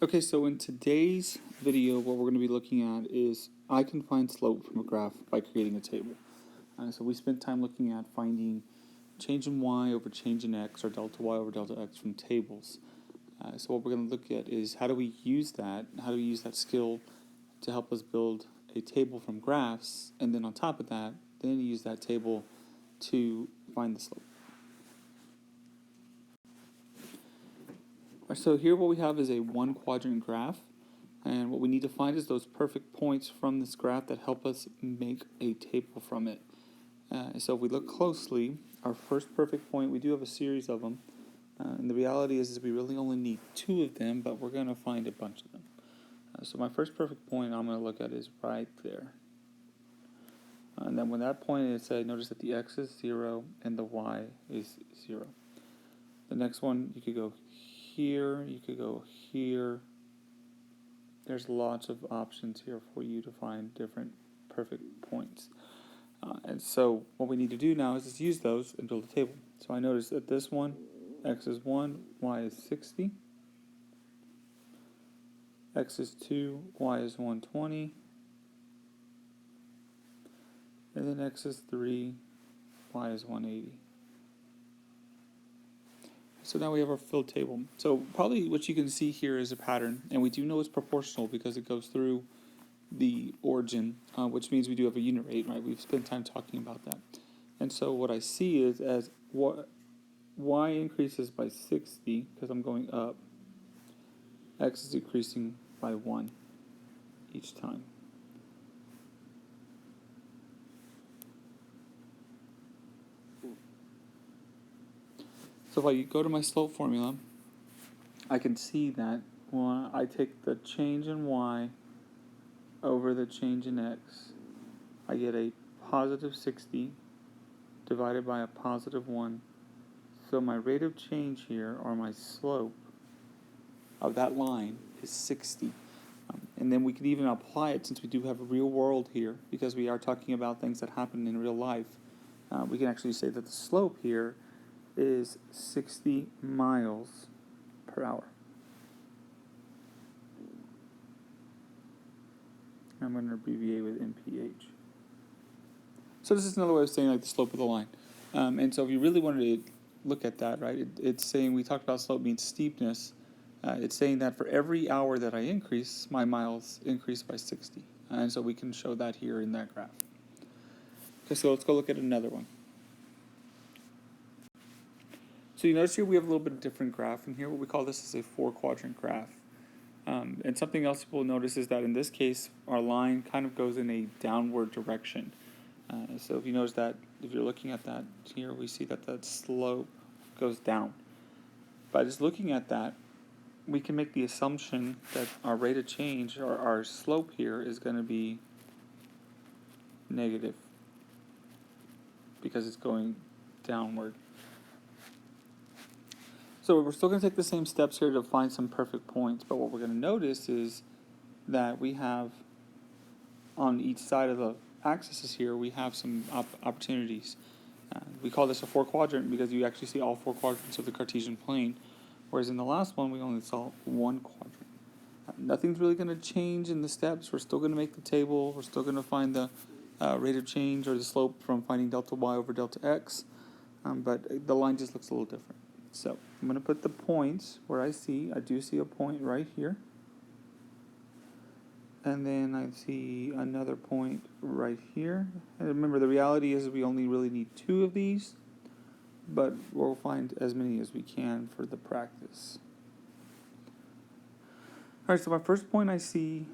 Okay, so in today's video, what we're going to be looking at is I can find slope from a graph by creating a table. So we spent time looking at finding change in y over change in x, or delta y over delta x from tables. So what we're going to look at is how do we use that skill to help us build a table from graphs, and then on top of that, then use that table to find the slope. So here what we have is a one quadrant graph, and what we need to find is those perfect points from this graph that help us make a table from it. So if we look closely, our first perfect point, we do have a series of them, and the reality is we really only need two of them, but we're going to find a bunch of them. So my first perfect point I'm going to look at is right there. And then when that point is, notice that the x is 0 and the y is 0. The next one, you could go here, you could go here. There's lots of options here for you to find different perfect points. And so what we need to do now is just use those and build a table. So I notice that this one, x is 1, y is 60. X is 2, y is 120. And then x is 3, y is 180. So now we have our filled table. So probably what you can see here is a pattern, and we do know it's proportional because it goes through the origin, which means we do have a unit rate, right? We've spent time talking about that. And so what I see is as y increases by 60, because I'm going up, x is decreasing by 1 each time. So if I go to my slope formula, I can see that when I take the change in y over the change in x, I get a positive 60 divided by a positive 1. So my rate of change here, or my slope of that line, is 60. And then we can even apply it, since we do have a real world here, because we are talking about things that happen in real life. We can actually say that the slope here is 60 miles per hour. I'm going to abbreviate with MPH. So this is another way of saying like the slope of the line. And so if you really wanted to look at that, right, it's saying, we talked about slope means steepness. It's saying that for every hour that I increase, my miles increase by 60. And so we can show that here in that graph. Okay, so let's go look at another one. So you notice here we have a little bit of different graph in here. What we call this is a 4-quadrant graph. And something else people notice is that in this case, our line kind of goes in a downward direction. So if you notice that, if you're looking at that here, we see that the slope goes down. By just looking at that, we can make the assumption that our rate of change, or our slope here, is going to be negative because it's going downward. So we're still going to take the same steps here to find some perfect points, but what we're going to notice is that we have, on each side of the axis here, we have some opportunities. We call this a 4-quadrant because you actually see all 4 quadrants of the Cartesian plane, whereas in the last one we only saw 1 quadrant. Nothing's really going to change in the steps. We're still going to make the table. We're still going to find the rate of change, or the slope, from finding delta y over delta x, but the line just looks a little different. So I'm going to put the points where I do see a point right here. And then I see another point right here. And remember, the reality is we only really need 2 of these, but we'll find as many as we can for the practice. All right, so my first point I see,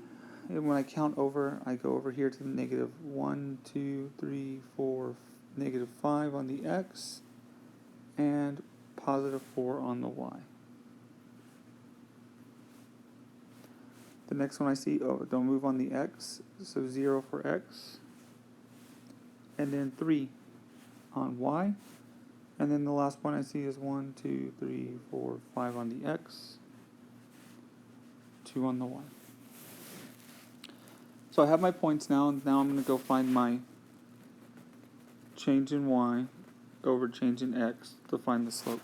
and when I count over, I go over here to the negative 1, 2, 3, 4, negative 5 on the x, and positive 4 on the y. The next one I see, don't move on the x, so 0 for x, and then 3 on y, and then the last one I see is 1, 2, 3, 4, 5 on the x, 2 on the y. So I have my points now, and now I'm going to go find my change in y over change in x to find the slope.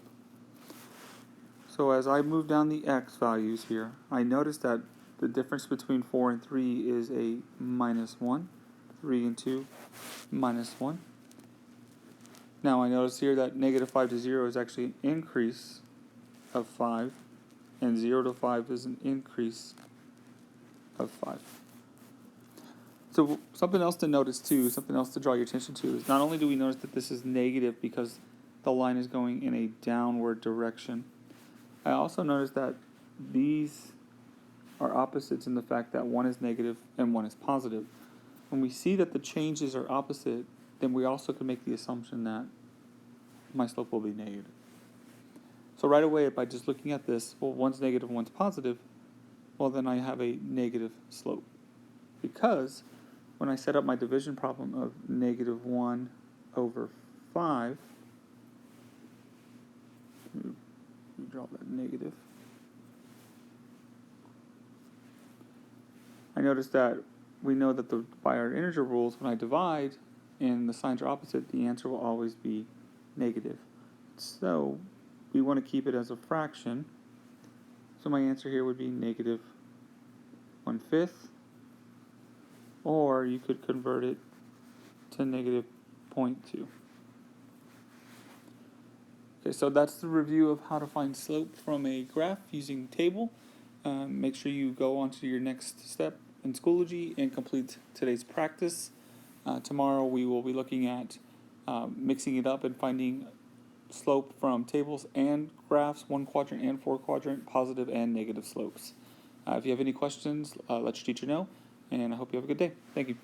So as I move down the x values here, I notice that the difference between 4 and 3 is a -1. 3 and 2, -1. Now I notice here that -5 to 0 is actually an increase of 5, and 0 to 5 is an increase of 5. So something else to notice too, something else to draw your attention to, is not only do we notice that this is negative because the line is going in a downward direction, I also notice that these are opposites in the fact that one is negative and one is positive. When we see that the changes are opposite, then we also can make the assumption that my slope will be negative. So right away, by just looking at this, well, one's negative, one's positive, well, then I have a negative slope. Because when I set up my division problem of -1 over 5, let me draw that negative. I notice that we know that by our integer rules, when I divide and the signs are opposite, the answer will always be negative. So we want to keep it as a fraction. So my answer here would be -1/5, or you could convert it to -0.2. Okay, so that's the review of how to find slope from a graph using table. Make sure you go on to your next step in Schoology and complete today's practice. Tomorrow we will be looking at mixing it up and finding slope from tables and graphs, 1 quadrant and 4 quadrant, positive and negative slopes. If you have any questions, let your teacher know, and I hope you have a good day. Thank you.